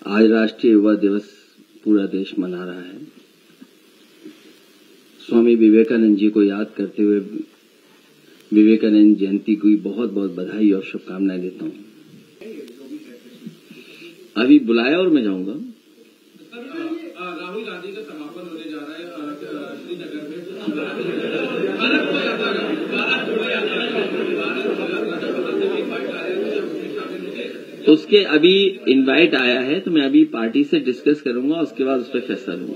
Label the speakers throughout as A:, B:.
A: आज राष्ट्रीय युवा दिवस पूरा देश मना रहा है। स्वामी विवेकानंद जी को याद करते हुए विवेकानंद जयंती की बहुत बहुत बधाई और शुभकामनाएं देता हूं। अभी बुलाया और मैं जाऊंगा।
B: राहुल गांधी का समापन होने जा रहा है श्रीनगर में।
A: उसके अभी इनवाइट आया है, तो मैं अभी पार्टी से डिस्कस करूंगा, उसके बाद उस पर फैसला लूंगा।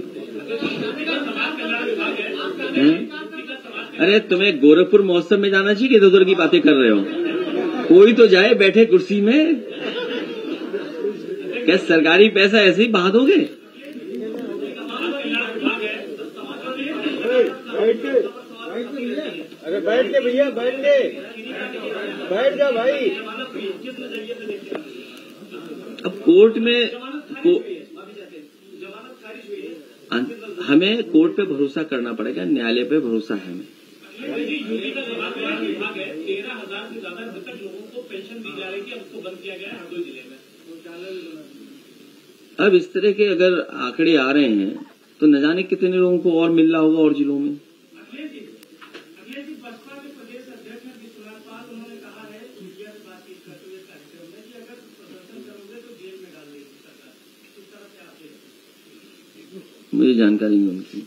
A: अरे तुम्हें गोरखपुर महोत्सव में जाना चाहिए कि इधर उधर की बातें कर रहे हो? कोई तो जाए, बैठे कुर्सी में। क्या सरकारी पैसा ऐसे ही बहा दोगे?
C: अरे बैठ के भैया, बैठ जा भाई।
A: अब कोर्ट में हमें कोर्ट पे भरोसा करना पड़ेगा, न्यायालय पे भरोसा है हमें।
B: 13,000 से ज्यादा मृतक लोगों को पेंशन दी जा रही थी, अब उसको बंद किया गया है हरदोई जिले में।
A: अब इस तरह के अगर आंकड़े आ रहे हैं तो न जाने कितने लोगों को और मिल रहा होगा और जिलों में।
B: अखिलेश जी बसपा के प्रदेश अध्यक्ष हैं विश्वनाथ पाल, उन्होंने कहा है मीडिया से बातचीत करते हुए कार्यक्रम में कि अगर प्रदर्शन करोगे तो जेल में डाल देगी सरकार। इस तरह से आप
A: मुझे जानकारी नहीं उनकी।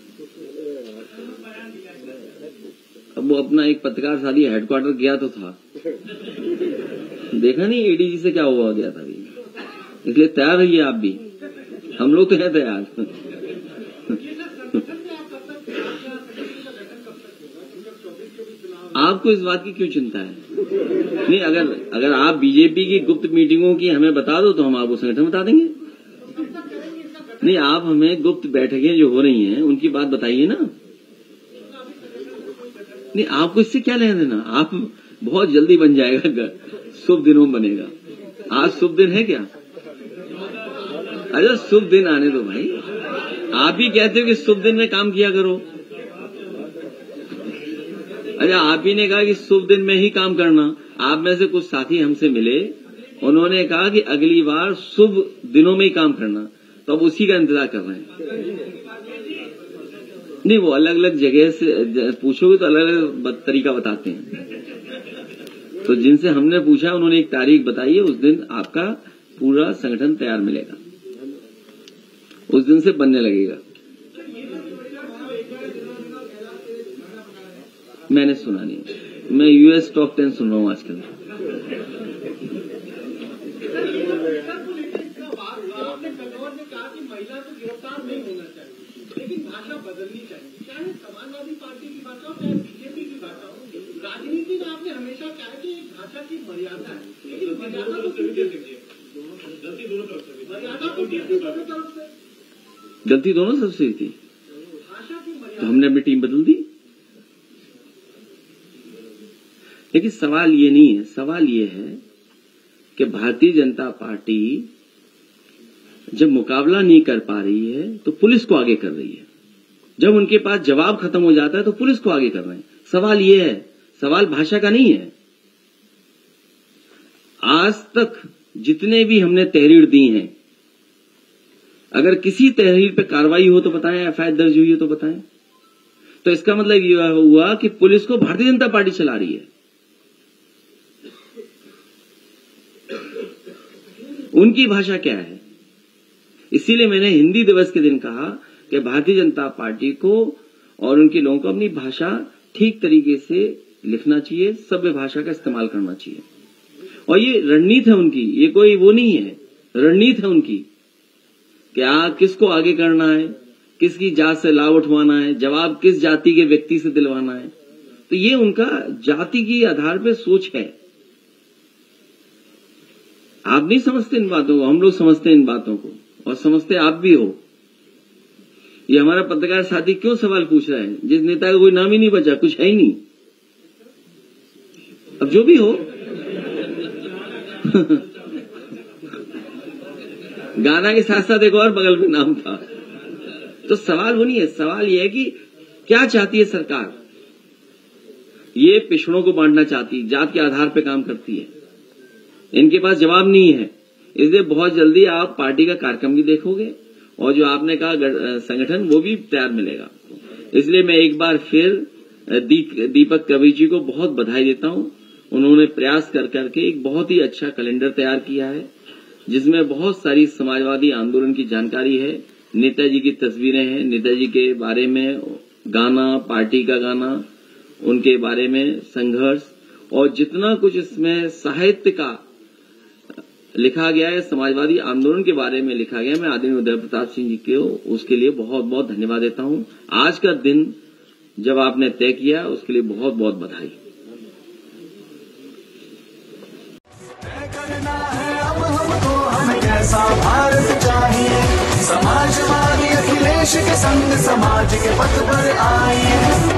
A: अब वो अपना एक पत्रकार शादी हेडक्वार्टर गया तो था, देखा नहीं एडीजी से क्या हुआ गया था अभी। इसलिए तैयार रहिए आप भी, हम लोग तो हैं तैयार। आपको इस बात की क्यों चिंता है? नहीं, अगर आप बीजेपी की गुप्त मीटिंगों की हमें बता दो तो हम आपको संगठन बता देंगे। नहीं, आप हमें गुप्त बैठकें जो हो रही हैं उनकी बात बताइए ना। नहीं, आपको इससे क्या लेना देना? आप बहुत जल्दी बन जाएगा, शुभ दिनों में बनेगा। आज शुभ दिन है क्या? अरे शुभ दिन आने दो भाई। आप ही कहते हो कि शुभ दिन में काम किया करो। अरे आप ही ने कहा कि शुभ दिन में ही काम करना। आप में से कुछ साथी हमसे मिले, उन्होंने कहा कि अगली बार शुभ दिनों में ही काम करना, तो अब उसी का इंतजार कर रहे हैं। नहीं, वो अलग अलग जगह से पूछोगे तो अलग अलग तरीका बताते हैं। तो जिनसे हमने पूछा उन्होंने एक तारीख बताई है, उस दिन आपका पूरा संगठन तैयार मिलेगा, उस दिन से बनने लगेगा। मैंने सुना नहीं, मैं यूएस टॉप 10 सुन रहा हूं आजकल।
B: लेकिन भाषा बदलनी चाहिए, चाहे समाजवादी पार्टी की भाषा हो चाहे बीजेपी की भाषा हो। राजनीति में आपने हमेशा कहा कि एक भाषा की मर्यादा है, लेकिन मर्यादा तो
A: गलती दोनों तरफ से थी।
B: भाषा की मर्यादा,
A: तो हमने अपनी टीम बदल दी। लेकिन सवाल ये नहीं है, सवाल ये है कि भारतीय जनता पार्टी जब मुकाबला नहीं कर पा रही है तो पुलिस को आगे कर रही है। जब उनके पास जवाब खत्म हो जाता है तो पुलिस को आगे कर रहे हैं। सवाल ये है, सवाल भाषा का नहीं है। आज तक जितने भी हमने तहरीर दी हैं, अगर किसी तहरीर पे कार्रवाई हो तो बताएं, एफआईआर दर्ज हुई हो तो बताएं। तो इसका मतलब यह हुआ कि पुलिस को भारतीय जनता पार्टी चला रही है। उनकी भाषा क्या है? इसीलिए मैंने हिंदी दिवस के दिन कहा कि भारतीय जनता पार्टी को और उनके लोगों को अपनी भाषा ठीक तरीके से लिखना चाहिए, सभ्य भाषा का इस्तेमाल करना चाहिए। और ये रणनीति है उनकी, ये कोई वो नहीं है, रणनीति है उनकी। क्या किसको आगे करना है, किसकी जात से लाभ उठवाना है, जवाब किस जाति के व्यक्ति से दिलवाना है। तो ये उनका जाति के आधार पर सोच है। आप नहीं समझते इन बातों को, हम लोग समझते हैं इन बातों को, और समझते आप भी हो। ये हमारा पत्रकार साथी क्यों सवाल पूछ रहा है, जिस नेता का कोई नाम ही नहीं बचा, कुछ है ही नहीं। अब जो भी हो गाना के साथ साथ एक और बगल में नाम था। तो सवाल वो नहीं है, सवाल ये है कि क्या चाहती है सरकार। ये पिछड़ों को बांटना चाहती है, जात के आधार पर काम करती है। इनके पास जवाब नहीं है। इसलिए बहुत जल्दी आप पार्टी का कार्यक्रम भी देखोगे और जो आपने कहा संगठन वो भी तैयार मिलेगा आपको। इसलिए मैं एक बार फिर दीपक कवि जी को बहुत बधाई देता हूं। उन्होंने प्रयास कर करके एक बहुत ही अच्छा कैलेंडर तैयार किया है जिसमें बहुत सारी समाजवादी आंदोलन की जानकारी है, नेताजी की तस्वीरें हैं, नेताजी के बारे में गाना, पार्टी का गाना, उनके बारे में संघर्ष और जितना कुछ इसमें साहित्य का लिखा गया है, समाजवादी आंदोलन के बारे में लिखा गया है। मैं आदरणीय उदय प्रताप सिंह जी को उसके लिए बहुत बहुत धन्यवाद देता हूं। आज का दिन जब आपने तय किया उसके लिए बहुत बहुत बधाई।
D: करना है अब हमको, हमें कैसा भारत चाहिए, समाजवादी अखिलेश के संग समाज के पथ पर आइए।